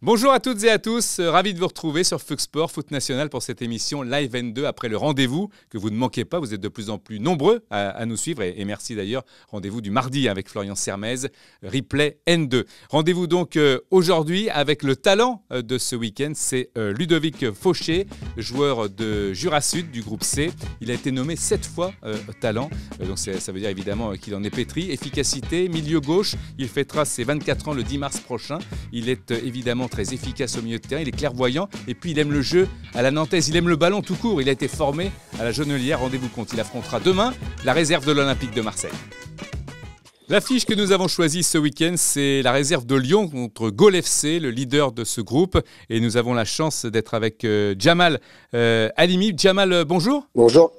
Bonjour à toutes et à tous, ravi de vous retrouver sur Fux Sport, Foot National pour cette émission Live N2 après le rendez-vous que vous ne manquez pas, vous êtes de plus en plus nombreux à nous suivre et merci d'ailleurs, rendez-vous du mardi avec Florian Sermez, replay N2. Rendez-vous donc aujourd'hui avec le talent de ce week-end, c'est Ludovic Fauché, joueur de Jura Sud du groupe C. Il a été nommé 7 fois talent, donc ça veut dire évidemment qu'il en est pétri. Efficacité, milieu gauche, il fêtera ses 24 ans le 10 mars prochain. Il est évidemment très efficace au milieu de terrain, il est clairvoyant et puis il aime le jeu à la nantaise, il aime le ballon tout court. Il a été formé à la Jonelière, rendez-vous compte. Il affrontera demain la réserve de l'Olympique de Marseille. L'affiche que nous avons choisie ce week-end, c'est la réserve de Lyon contre Gaulle FC, le leader de ce groupe. Et nous avons la chance d'être avec Djamal Halimi. Djamal, bonjour. Bonjour.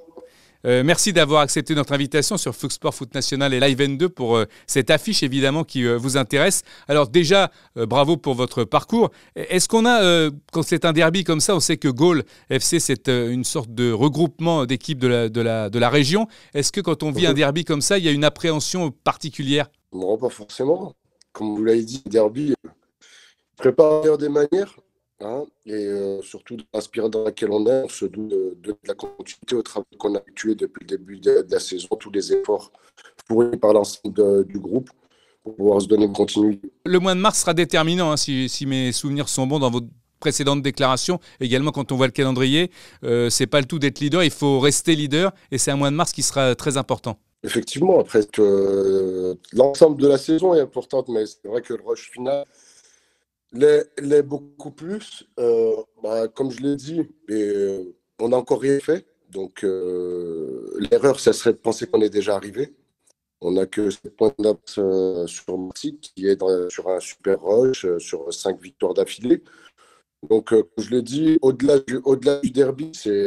Merci d'avoir accepté notre invitation sur Fux Sport Foot National et Live N2 pour cette affiche évidemment qui vous intéresse. Alors déjà, bravo pour votre parcours. Est-ce qu'on a, quand c'est un derby comme ça, on sait que Gaulle FC c'est une sorte de regroupement d'équipes de la région. Est-ce que quand on vit un derby comme ça, il y a une appréhension particulière ? Non, pas forcément. Comme vous l'avez dit, le derby prépare des manières. Et surtout dans l'inspiration dans laquelle on est, on se doute de la continuité au travail qu'on a effectué depuis le début de la saison, tous les efforts fournis par l'ensemble du groupe pour pouvoir se donner une continuité. Le mois de mars sera déterminant, si mes souvenirs sont bons dans vos précédentes déclarations. Également, quand on voit le calendrier, c'est pas le tout d'être leader, il faut rester leader et c'est un mois de mars qui sera très important. Effectivement, après, l'ensemble de la saison est importante, mais c'est vrai que le rush final l'est beaucoup plus. Comme je l'ai dit, on n'a encore rien fait. Donc, l'erreur, ça serait de penser qu'on est déjà arrivé. On n'a que 7 points d'avance sur Marseille, qui est sur un super rush, sur 5 victoires d'affilée. Donc, comme je l'ai dit, au-delà du derby, c'est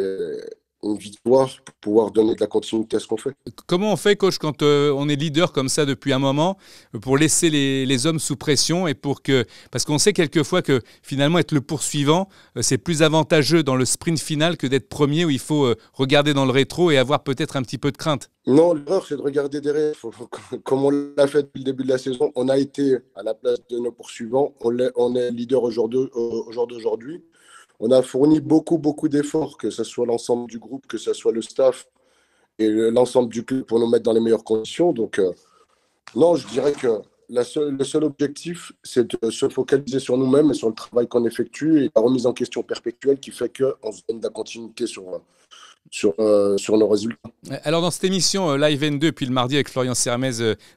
une victoire pour pouvoir donner de la continuité à ce qu'on fait. Comment on fait, coach, quand on est leader comme ça depuis un moment, pour laisser les hommes sous pression et parce qu'on sait quelquefois que finalement être le poursuivant, c'est plus avantageux dans le sprint final que d'être premier où il faut regarder dans le rétro et avoir peut-être un petit peu de crainte. Non, l'erreur, c'est de regarder derrière. Comme on l'a fait depuis le début de la saison, on a été à la place de nos poursuivants. On est leader au jour d'aujourd'hui. On a fourni beaucoup d'efforts, que ce soit l'ensemble du groupe, que ce soit le staff et l'ensemble du club pour nous mettre dans les meilleures conditions. Donc, non, je dirais que le seul objectif, c'est de se focaliser sur nous-mêmes et sur le travail qu'on effectue et la remise en question perpétuelle qui fait qu'on se donne de la continuité sur nos résultats. Alors dans cette émission Live N2, puis le mardi avec Florian Sermez,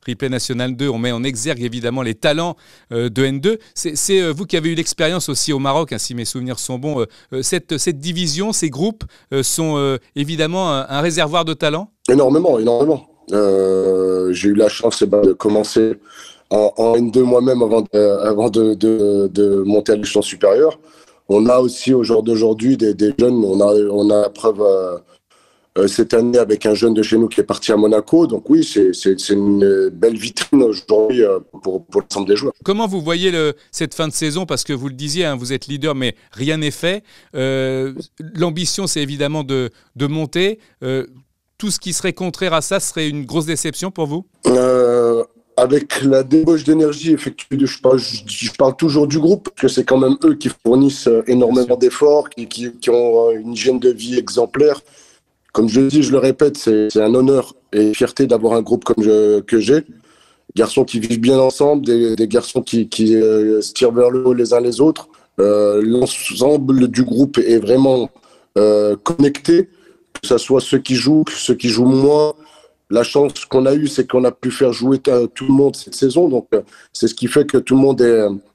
Replay National 2, on met en exergue évidemment les talents de N2. C'est vous qui avez eu l'expérience aussi au Maroc, si mes souvenirs sont bons. Cette division, ces groupes sont évidemment un réservoir de talents ? Énormément. J'ai eu la chance de commencer en N2 moi-même avant de monter à l'échelon supérieur. On a aussi au jour d'aujourd'hui des jeunes. On a la preuve cette année avec un jeune de chez nous qui est parti à Monaco. Donc oui, c'est une belle vitrine aujourd'hui pour l'ensemble des joueurs. Comment vous voyez cette fin de saison ? Parce que vous le disiez, vous êtes leader, mais rien n'est fait. L'ambition, c'est évidemment de monter. Tout ce qui serait contraire à ça serait une grosse déception pour vous ? Avec la débauche d'énergie effectuée, je parle toujours du groupe, parce que c'est quand même eux qui fournissent énormément d'efforts, qui ont une hygiène de vie exemplaire. Comme je le dis, je le répète, c'est un honneur et une fierté d'avoir un groupe que j'ai. Garçons qui vivent bien ensemble, des garçons qui se tirent vers le haut les uns les autres. L'ensemble du groupe est vraiment connecté, que ce soit ceux qui jouent moins. La chance qu'on a eue, c'est qu'on a pu faire jouer tout le monde cette saison. Donc, c'est ce qui fait que tout le monde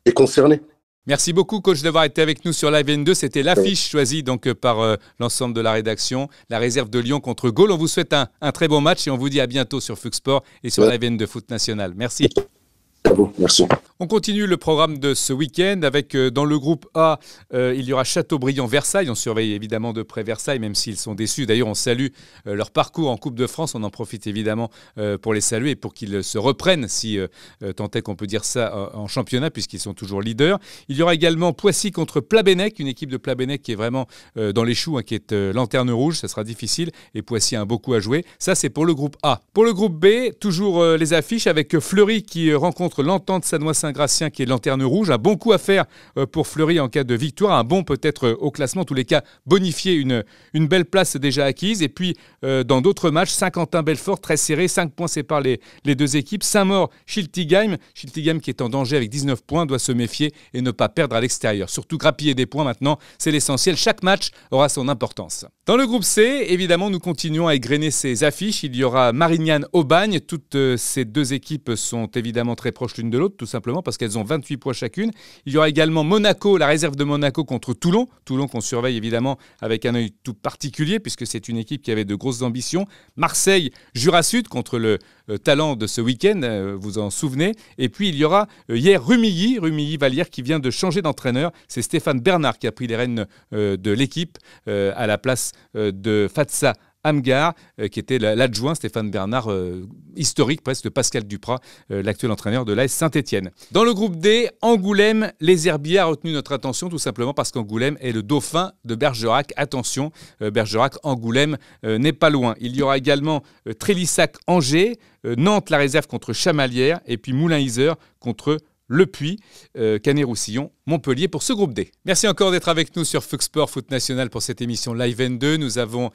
est concerné. Merci beaucoup, coach, d'avoir été avec nous sur Live N2. C'était l'affiche choisie donc, par l'ensemble de la rédaction, la réserve de Lyon contre Gaulle. On vous souhaite un très bon match et on vous dit à bientôt sur Fux Sport et sur Live N2 Foot National. Merci. Merci. On continue le programme de ce week-end avec dans le groupe A, il y aura Châteaubriand-Versailles. On surveille évidemment de près Versailles, même s'ils sont déçus. D'ailleurs, on salue leur parcours en Coupe de France. On en profite évidemment pour les saluer et pour qu'ils se reprennent, si tant est qu'on peut dire ça, en championnat, puisqu'ils sont toujours leaders. Il y aura également Poissy contre Plabennec, une équipe de Plabennec qui est vraiment dans les choux, qui est lanterne rouge. Ça sera difficile et Poissy a beaucoup à jouer. Ça, c'est pour le groupe A. Pour le groupe B, toujours les affiches avec Fleury qui rencontre contre l'Entente Sannois-Saint-Gratien qui est lanterne rouge. Un bon coup à faire pour Fleury en cas de victoire, un bon peut-être au classement, en tous les cas bonifier une belle place déjà acquise. Et puis dans d'autres matchs, Saint-Quentin-Belfort très serré, 5 points séparent les deux équipes. Saint-Maur-Schiltigheim qui est en danger avec 19 points doit se méfier et ne pas perdre à l'extérieur. Surtout grappiller des points maintenant, c'est l'essentiel. Chaque match aura son importance. Dans le groupe C, évidemment, nous continuons à égrener ces affiches. Il y aura Marignane-Aubagne. Toutes ces deux équipes sont évidemment très proches l'une de l'autre, tout simplement parce qu'elles ont 28 points chacune. Il y aura également Monaco, la réserve de Monaco contre Toulon. Toulon qu'on surveille évidemment avec un œil tout particulier puisque c'est une équipe qui avait de grosses ambitions. Marseille, Jura Sud contre le talent de ce week-end, vous en souvenez. Et puis il y aura hier Rumilly-Vallière qui vient de changer d'entraîneur. C'est Stéphane Bernard qui a pris les rênes de l'équipe à la place de Fatsa Amgar, qui était l'adjoint, Stéphane Bernard, historique presque de Pascal Duprat, l'actuel entraîneur de l'AS Saint-Étienne. Dans le groupe D, Angoulême, les Herbiers a retenu notre attention tout simplement parce qu'Angoulême est le dauphin de Bergerac. Attention, Bergerac, Angoulême n'est pas loin. Il y aura également Trélissac-Angers, Nantes la réserve contre Chamalières et puis Moulin-Isère contre Le Puy, Canet-Roussillon, Montpellier pour ce groupe D. Merci encore d'être avec nous sur Fox Sport Foot National pour cette émission Live N2. Nous avons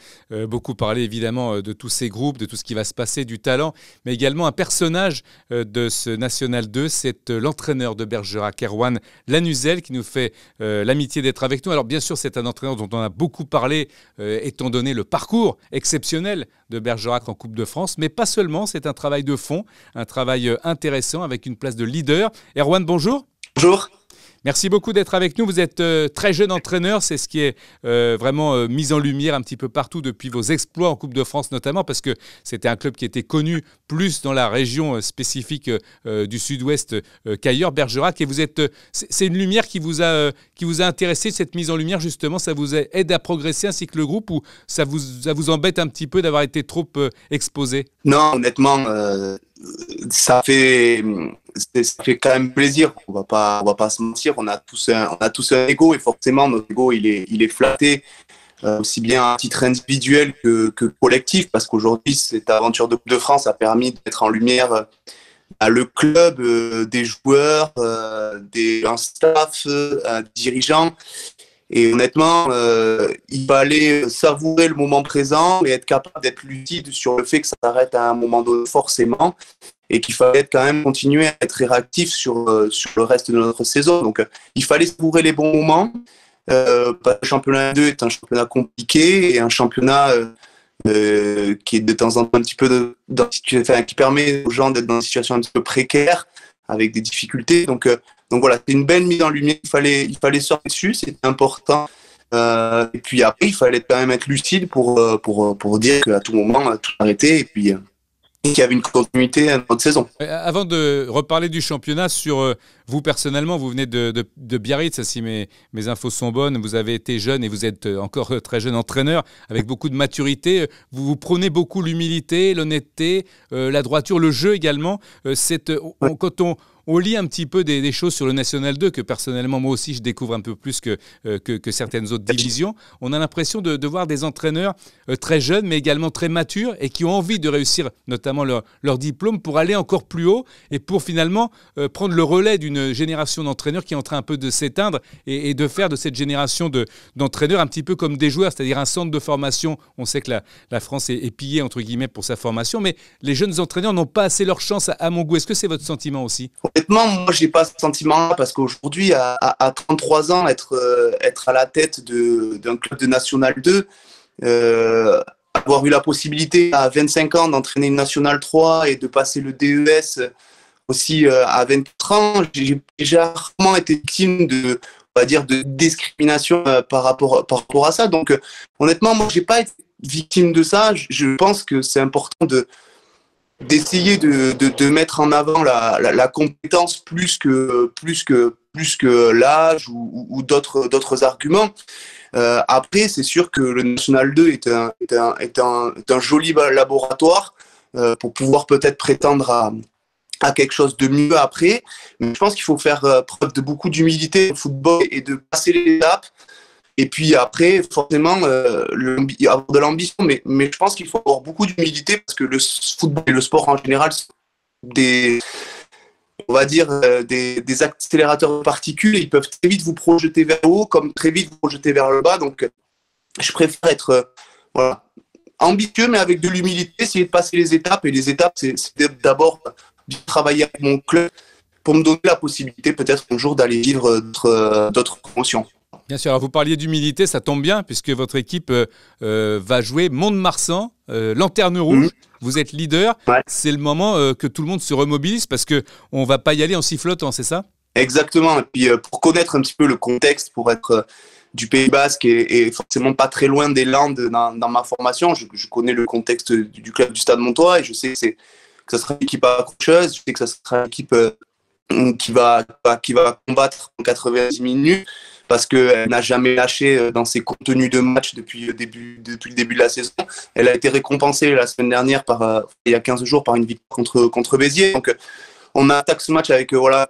beaucoup parlé évidemment de tous ces groupes, de tout ce qui va se passer, du talent, mais également un personnage de ce National 2, c'est l'entraîneur de Bergerac, Erwan Lanuzel, qui nous fait l'amitié d'être avec nous. Alors bien sûr, c'est un entraîneur dont on a beaucoup parlé, étant donné le parcours exceptionnel de Bergerac en Coupe de France, mais pas seulement, c'est un travail de fond, un travail intéressant avec une place de leader. Erwan, bonjour. Bonjour. Merci beaucoup d'être avec nous. Vous êtes très jeune entraîneur, c'est ce qui est vraiment mis en lumière un petit peu partout depuis vos exploits en Coupe de France notamment, parce que c'était un club qui était connu plus dans la région spécifique du Sud-Ouest qu'ailleurs, Bergerac. Et vous êtes, c'est une lumière qui vous a intéressé, cette mise en lumière justement, ça vous aide à progresser ainsi que le groupe, ou ça vous embête un petit peu d'avoir été trop exposé? Non, honnêtement, ça fait quand même plaisir. On va pas se mentir. On a tous un ego et forcément notre ego il est flatté aussi bien à titre individuel que collectif, parce qu'aujourd'hui cette aventure de Coupe de France a permis de mettre en lumière le club, des joueurs, un staff, dirigeants. Et honnêtement, il fallait savourer le moment présent et être capable d'être lucide sur le fait que ça s'arrête à un moment donné forcément, et qu'il fallait quand même continuer à être réactif sur le reste de notre saison. Donc, il fallait savourer les bons moments. Le championnat 2 est un championnat compliqué et un championnat qui est de temps en temps un petit peu qui permet aux gens d'être dans une situation un petit peu précaire avec des difficultés. Donc voilà, c'est une belle mise en lumière. Il fallait sortir dessus, c'était important. Et puis après, il fallait quand même être lucide pour dire qu'à tout moment, tout arrêter et puis qu'il y avait une continuité à notre saison. Avant de reparler du championnat, sur vous personnellement, vous venez de Biarritz, si mes infos sont bonnes, vous avez été jeune et vous êtes encore très jeune entraîneur, avec beaucoup de maturité. Vous prônez beaucoup l'humilité, l'honnêteté, la droiture, le jeu également. Quand on lit un petit peu des choses sur le National 2, que personnellement, moi aussi, je découvre un peu plus que certaines autres divisions. On a l'impression de voir des entraîneurs très jeunes, mais également très matures et qui ont envie de réussir notamment leur diplôme pour aller encore plus haut et pour finalement prendre le relais d'une génération d'entraîneurs qui est en train un peu de s'éteindre et de faire de cette génération d'entraîneurs un petit peu comme des joueurs, c'est-à-dire un centre de formation. On sait que la France est pillée, entre guillemets, pour sa formation, mais les jeunes entraîneurs n'ont pas assez leur chance à mon goût. Est-ce que c'est votre sentiment aussi ? Honnêtement, moi, je n'ai pas ce sentiment-là parce qu'aujourd'hui, à 33 ans, être à la tête d'un club de National 2, avoir eu la possibilité à 25 ans d'entraîner une National 3 et de passer le DES aussi à 24 ans, j'ai rarement été victime de discrimination par rapport à ça. Donc, honnêtement, moi, je n'ai pas été victime de ça. Je pense que c'est important d'essayer de mettre en avant la compétence plus que l'âge ou d'autres arguments. Après, c'est sûr que le National 2 est un joli laboratoire pour pouvoir peut-être prétendre à quelque chose de mieux après. Mais je pense qu'il faut faire preuve de beaucoup d'humilité au football et de passer les étapes. Et puis après, forcément, avoir de l'ambition. Mais je pense qu'il faut avoir beaucoup d'humilité parce que le football et le sport en général sont on va dire, des accélérateurs de particules, et ils peuvent très vite vous projeter vers le haut, comme très vite vous projeter vers le bas. Donc, je préfère être ambitieux, mais avec de l'humilité, essayer de passer les étapes. Et les étapes, c'est d'abord bien travailler avec mon club pour me donner la possibilité peut-être un jour d'aller vivre d'autres promotions. Bien sûr, alors vous parliez d'humilité, ça tombe bien puisque votre équipe va jouer Mont-de-Marsan, Lanterne Rouge. Vous êtes leader. Ouais. C'est le moment que tout le monde se remobilise parce qu'on ne va pas y aller en sifflotant, c'est ça? Exactement. Et puis pour connaître un petit peu le contexte, pour être du Pays Basque et forcément pas très loin des Landes dans ma formation, je connais le contexte du club du Stade Montois et je sais que ça sera une équipe accrocheuse, je sais que ça sera une équipe qui va combattre en 90 minutes parce qu'elle n'a jamais lâché dans ses contenus de match depuis le début de la saison. Elle a été récompensée la semaine dernière, il y a 15 jours, par une victoire contre Béziers. Donc, on attaque ce match avec,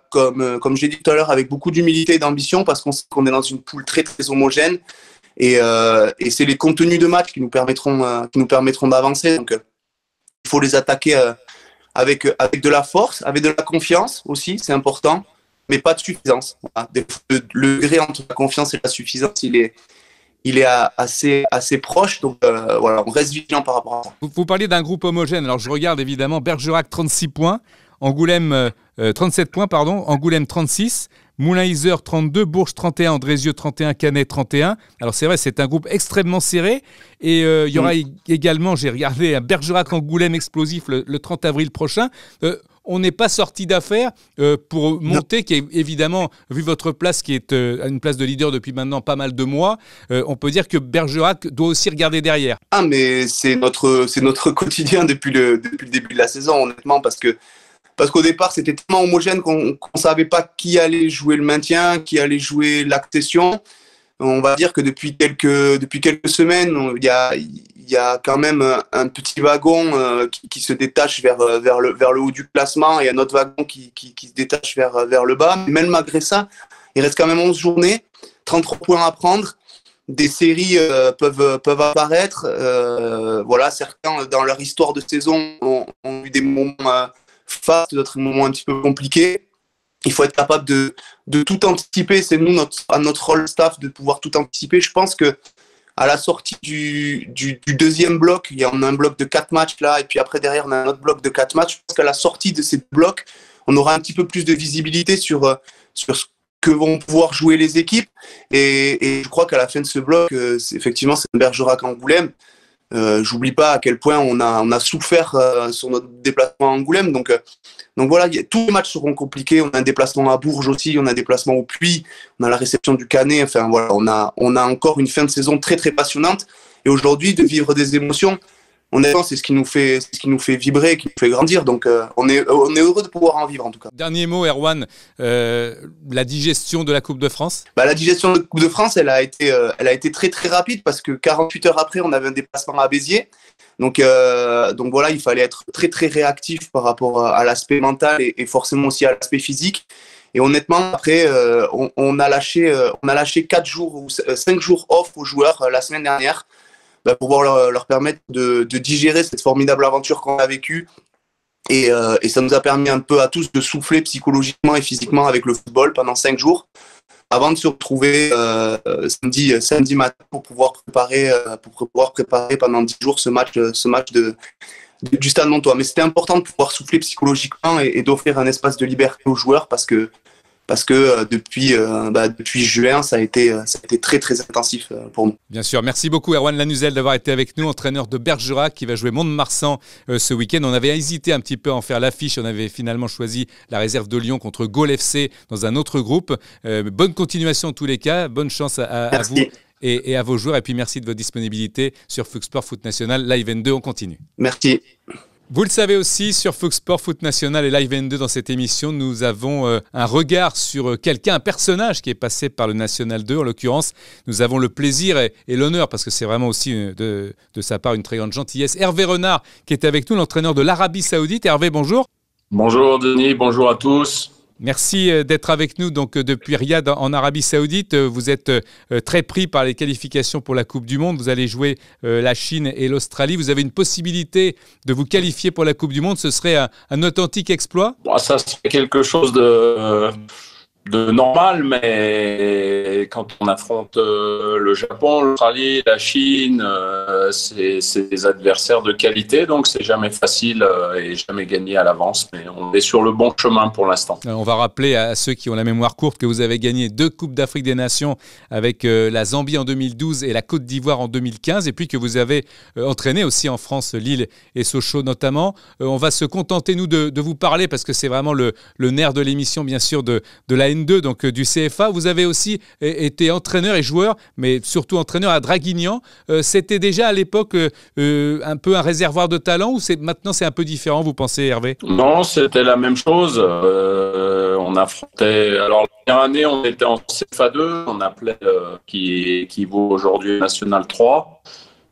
comme j'ai dit tout à l'heure, avec beaucoup d'humilité et d'ambition parce qu'on sait qu'on est dans une poule très, très homogène. Et c'est les contenus de match qui nous permettront d'avancer. Donc, il faut les attaquer avec de la force, avec de la confiance aussi, c'est important, mais pas de suffisance. Voilà. Le degré entre la confiance et la suffisance, il est assez proche. Donc, voilà, on reste vigilant par rapport à ça. Vous parliez d'un groupe homogène. Alors, je regarde évidemment Bergerac 36 points. Angoulême 37 points, Angoulême 36, Moulin-Isère 32, Bourges 31, Andrézieux 31, Canet 31. Alors c'est vrai, c'est un groupe extrêmement serré. Et il y aura également, j'ai regardé, un Bergerac-Angoulême explosif le 30 avril prochain. On n'est pas sorti d'affaire pour monter, qui est évidemment, vu votre place, qui est une place de leader depuis maintenant pas mal de mois, on peut dire que Bergerac doit aussi regarder derrière. Ah, mais c'est notre quotidien depuis le début de la saison, honnêtement, parce qu'au départ, c'était tellement homogène qu'on ne savait pas qui allait jouer le maintien, qui allait jouer l'accession. On va dire que depuis quelques semaines, il y a quand même un petit wagon qui se détache vers le haut du classement et un autre wagon qui se détache vers le bas. Même malgré ça, il reste quand même 11 journées, 33 points à prendre. Des séries peuvent apparaître. Voilà, certains, dans leur histoire de saison, ont eu des moments fastes, d'autres moments un petit peu compliqués. Il faut être capable de tout anticiper. C'est notre rôle staff de pouvoir tout anticiper. Je pense que à la sortie du deuxième bloc, il y a un bloc de 4 matchs là, et puis après derrière on a un autre bloc de 4 matchs. Je pense qu'à la sortie de ces blocs, on aura un petit peu plus de visibilité sur ce que vont pouvoir jouer les équipes. Et je crois qu'à la fin de ce bloc, effectivement, c'est un Bergerac-Angoulême. J'oublie pas à quel point on a souffert sur notre déplacement à Angoulême. Donc voilà, tous les matchs seront compliqués. On a un déplacement à Bourges aussi, on a un déplacement au Puy, on a la réception du Canet. Enfin voilà, on a encore une fin de saison très très passionnante. Et aujourd'hui, de vivre des émotions, honnêtement, c'est ce qui nous fait vibrer, qui nous fait grandir. Donc on est heureux de pouvoir en vivre en tout cas. Dernier mot, Erwan, la digestion de la Coupe de France. La digestion de la Coupe de France, elle a été très très rapide parce que 48 heures après, on avait un déplacement à Béziers. Donc voilà, il fallait être très très réactif par rapport à l'aspect mental et forcément aussi à l'aspect physique. Et honnêtement, après, on a lâché 4 jours ou 5 jours off aux joueurs la semaine dernière. Pour pouvoir leur permettre de digérer cette formidable aventure qu'on a vécue. Et ça nous a permis un peu à tous de souffler psychologiquement et physiquement avec le football pendant 5 jours, avant de se retrouver samedi matin pour pouvoir préparer pendant 10 jours ce match du Stade Montois. Mais c'était important de pouvoir souffler psychologiquement et d'offrir un espace de liberté aux joueurs parce que depuis juin, ça a été très très intensif pour nous. Bien sûr, merci beaucoup Erwan Lanuzel d'avoir été avec nous, entraîneur de Bergerac qui va jouer Mont-de-Marsan ce week-end. On avait hésité un petit peu à en faire l'affiche, on avait finalement choisi la réserve de Lyon contre Gaulle FC dans un autre groupe. Bonne continuation en tous les cas, bonne chance à vous et à vos joueurs et puis merci de votre disponibilité sur Fox Sport Foot National, Live N2, on continue. Merci. Vous le savez aussi, sur Fox Sport Foot National et Live N2 dans cette émission, nous avons un regard sur quelqu'un, un personnage qui est passé par le National 2. En l'occurrence, nous avons le plaisir et l'honneur, parce que c'est vraiment aussi de sa part une très grande gentillesse. Hervé Renard, qui est avec nous, l'entraîneur de l'Arabie Saoudite. Hervé, bonjour. Bonjour Denis, bonjour à tous. Merci d'être avec nous donc depuis Riyad en Arabie Saoudite. Vous êtes très pris par les qualifications pour la Coupe du Monde. Vous allez jouer la Chine et l'Australie. Vous avez une possibilité de vous qualifier pour la Coupe du Monde. Ce serait un authentique exploit? Bon, ça serait quelque chose de normal, mais quand on affronte le Japon, l'Australie, la Chine, c'est des adversaires de qualité, donc c'est jamais facile et jamais gagné à l'avance, mais on est sur le bon chemin pour l'instant. On va rappeler à ceux qui ont la mémoire courte que vous avez gagné 2 Coupes d'Afrique des Nations avec la Zambie en 2012 et la Côte d'Ivoire en 2015, et puis que vous avez entraîné aussi en France, Lille et Sochaux notamment. On va se contenter, nous, de vous parler, parce que c'est vraiment le nerf de l'émission, bien sûr, de la N2, donc du CFA. Vous avez aussi été entraîneur et joueur, mais surtout entraîneur à Draguignan. C'était déjà à l'époque un peu un réservoir de talent, ou maintenant c'est un peu différent, vous pensez, Hervé? Non, c'était la même chose. On affrontait. Alors, la première année, on était en CFA 2, on appelait qui vaut aujourd'hui National 3.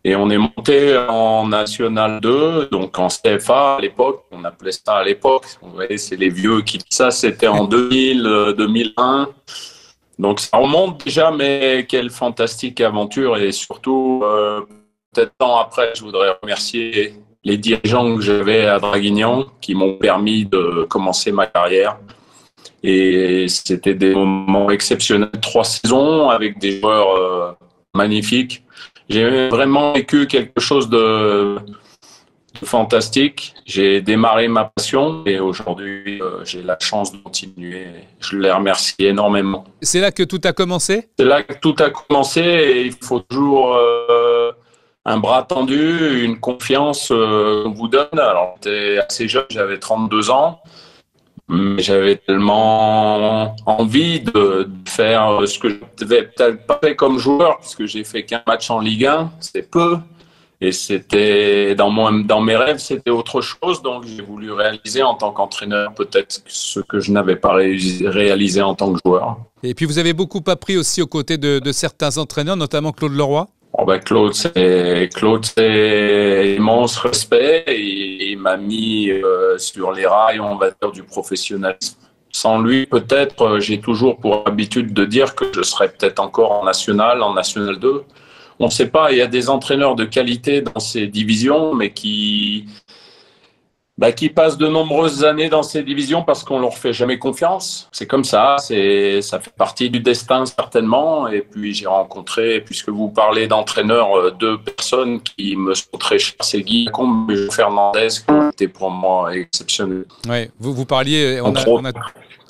Et on est monté en National 2, donc en CFA à l'époque, on appelait ça à l'époque. Vous voyez, c'est les vieux qui disent ça, c'était en 2000, 2001. Donc ça remonte déjà, mais quelle fantastique aventure. Et surtout, peut-être temps après, je voudrais remercier les dirigeants que j'avais à Draguignan qui m'ont permis de commencer ma carrière. Et c'était des moments exceptionnels, 3 saisons avec des joueurs magnifiques. J'ai vraiment vécu quelque chose de fantastique. J'ai démarré ma passion et aujourd'hui, j'ai la chance de continuer. Je les remercie énormément. C'est là que tout a commencé? C'est là que tout a commencé et il faut toujours un bras tendu, une confiance qu'on vous donne. Alors, j'étais assez jeune, j'avais 32 ans. Mais j'avais tellement envie de faire ce que je n'avais peut-être pas fait comme joueur, parce que j'ai fait qu'un match en Ligue 1, c'est peu. Et c'était dans mes rêves, c'était autre chose. Donc j'ai voulu réaliser en tant qu'entraîneur peut-être ce que je n'avais pas réalisé en tant que joueur. Et puis vous avez beaucoup appris aussi aux côtés de certains entraîneurs, notamment Claude Leroy. Oh ben Claude, c'est immense respect et il m'a mis sur les rails, on va dire, du professionnalisme. Sans lui, peut-être, j'ai toujours pour habitude de dire que je serais peut-être encore en National 2. On ne sait pas, il y a des entraîneurs de qualité dans ces divisions, mais qui passent de nombreuses années dans ces divisions parce qu'on leur fait jamais confiance. C'est comme ça, ça fait partie du destin certainement. Et puis j'ai rencontré, puisque vous parlez d'entraîneurs, 2 personnes qui me sont très chères, c'est Guy Lacombe et Fernandez, qui étaient pour moi exceptionnels. Ouais, vous parliez,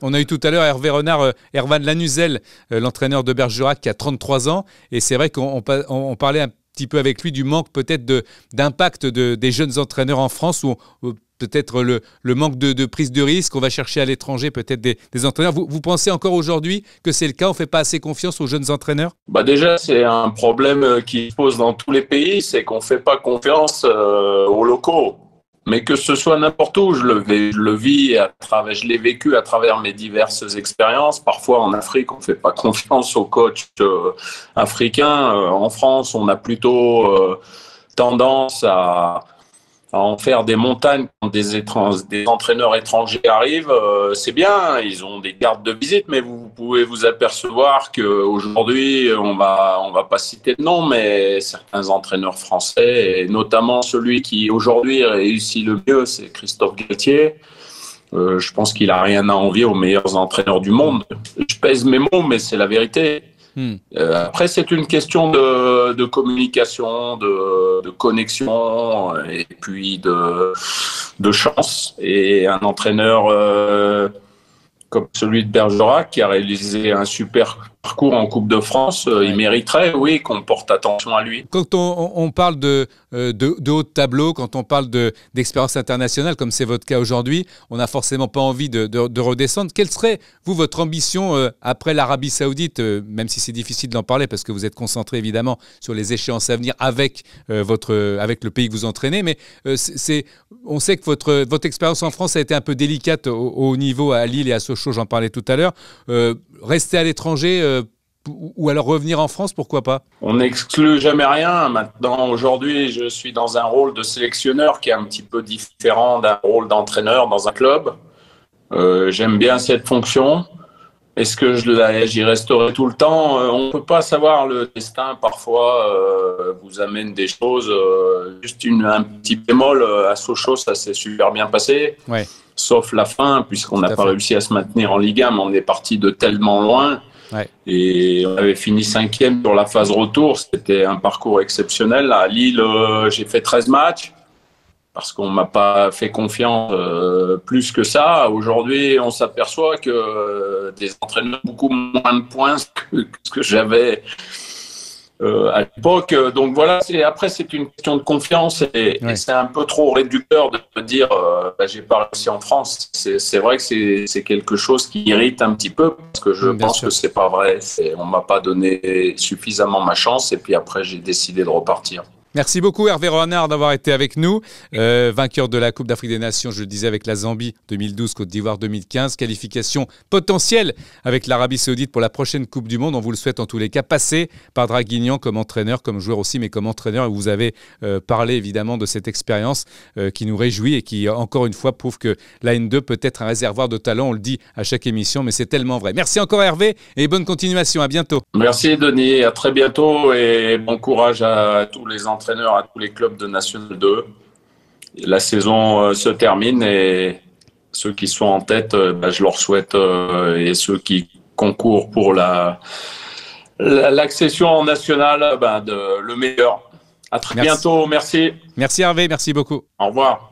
on a eu tout à l'heure Hervé Renard, Erwan Lanuzel, l'entraîneur de Bergerac qui a 33 ans. Et c'est vrai qu'on parlait un petit peu avec lui du manque peut-être d'impact des jeunes entraîneurs en France, où peut-être le manque de prise de risque. On va chercher à l'étranger peut-être des entraîneurs. Vous pensez encore aujourd'hui que c'est le cas? On ne fait pas assez confiance aux jeunes entraîneurs? Déjà, c'est un problème qui se pose dans tous les pays, c'est qu'on ne fait pas confiance aux locaux. Mais que ce soit n'importe où, je le vis je l'ai vécu à travers mes diverses expériences. Parfois en Afrique, on ne fait pas confiance aux coachs africains. En France, on a plutôt tendance à en faire des montagnes quand des entraîneurs étrangers arrivent. C'est bien, ils ont des cartes de visite, mais vous pouvez vous apercevoir qu'aujourd'hui, on va pas citer de nom, mais certains entraîneurs français, et notamment celui qui aujourd'hui réussit le mieux, c'est Christophe Galtier. Je pense qu'il a rien à envier aux meilleurs entraîneurs du monde. Je pèse mes mots, mais c'est la vérité. Après, c'est une question de communication, de connexion et puis de chance. Et un entraîneur comme celui de Bergerac qui a réalisé un super parcours en Coupe de France, il mériterait, oui, qu'on porte attention à lui. Quand on parle de haut de tableau, quand on parle d'expérience internationale, comme c'est votre cas aujourd'hui, on n'a forcément pas envie de redescendre. Quelle serait, vous, votre ambition après l'Arabie Saoudite, même si c'est difficile d'en parler parce que vous êtes concentré évidemment sur les échéances à venir avec le pays que vous entraînez, mais on sait que votre expérience en France a été un peu délicate au haut niveau à Lille et à Sochaux, j'en parlais tout à l'heure. Rester à l'étranger ou alors revenir en France, pourquoi pas? On n'exclut jamais rien. Maintenant, aujourd'hui, je suis dans un rôle de sélectionneur qui est un petit peu différent d'un rôle d'entraîneur dans un club. J'aime bien cette fonction. Est-ce que j'y resterai tout le temps? On ne peut pas savoir. Le destin, parfois, vous amène des choses. Juste un petit bémol, à Sochaux, ça s'est super bien passé. Ouais. Sauf la fin, puisqu'on n'a pas réussi à se maintenir en Ligue 1, mais on est parti de tellement loin. Ouais. Et on avait fini 5e sur la phase retour. C'était un parcours exceptionnel. À Lille, j'ai fait 13 matchs. Parce qu'on ne m'a pas fait confiance plus que ça. Aujourd'hui, on s'aperçoit que des entraîneurs ont beaucoup moins de points que ce que j'avais à l'époque. Donc voilà, après, c'est une question de confiance et c'est un peu trop réducteur de me dire j'ai pas réussi en France. C'est vrai que c'est quelque chose qui irrite un petit peu parce que je pense que c'est pas vrai. On m'a pas donné suffisamment ma chance et puis après, j'ai décidé de repartir. Merci beaucoup Hervé Renard d'avoir été avec nous. Vainqueur de la Coupe d'Afrique des Nations, je le disais, avec la Zambie 2012, Côte d'Ivoire 2015. Qualification potentielle avec l'Arabie Saoudite pour la prochaine Coupe du Monde. On vous le souhaite en tous les cas. Passé par Draguignan comme entraîneur, comme joueur aussi, mais comme entraîneur. Et vous avez parlé évidemment de cette expérience qui nous réjouit et qui, encore une fois, prouve que la N2 peut être un réservoir de talent. On le dit à chaque émission, mais c'est tellement vrai. Merci encore Hervé et bonne continuation. À bientôt. Merci Denis, à très bientôt et bon courage à tous les entraîneurs, à tous les clubs de National 2. La saison se termine et ceux qui sont en tête, je leur souhaite, et ceux qui concourent pour l'accession en national, le meilleur. À très bientôt, merci. Merci Hervé, merci beaucoup. Au revoir.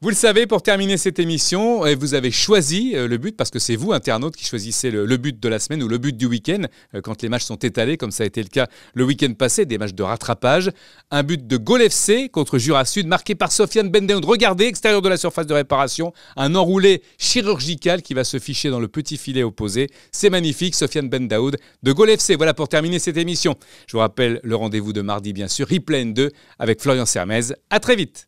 Vous le savez, pour terminer cette émission, vous avez choisi le but, parce que c'est vous, internautes, qui choisissez le but de la semaine ou le but du week-end, quand les matchs sont étalés, comme ça a été le cas le week-end passé, des matchs de rattrapage. Un but de Gol FC contre Jura Sud, marqué par Sofiane Bendaoud. Regardez, extérieur de la surface de réparation, un enroulé chirurgical qui va se ficher dans le petit filet opposé. C'est magnifique, Sofiane Bendaoud de Gol FC. Voilà pour terminer cette émission. Je vous rappelle le rendez-vous de mardi, bien sûr, Replay N2 avec Florian Sermez. À très vite.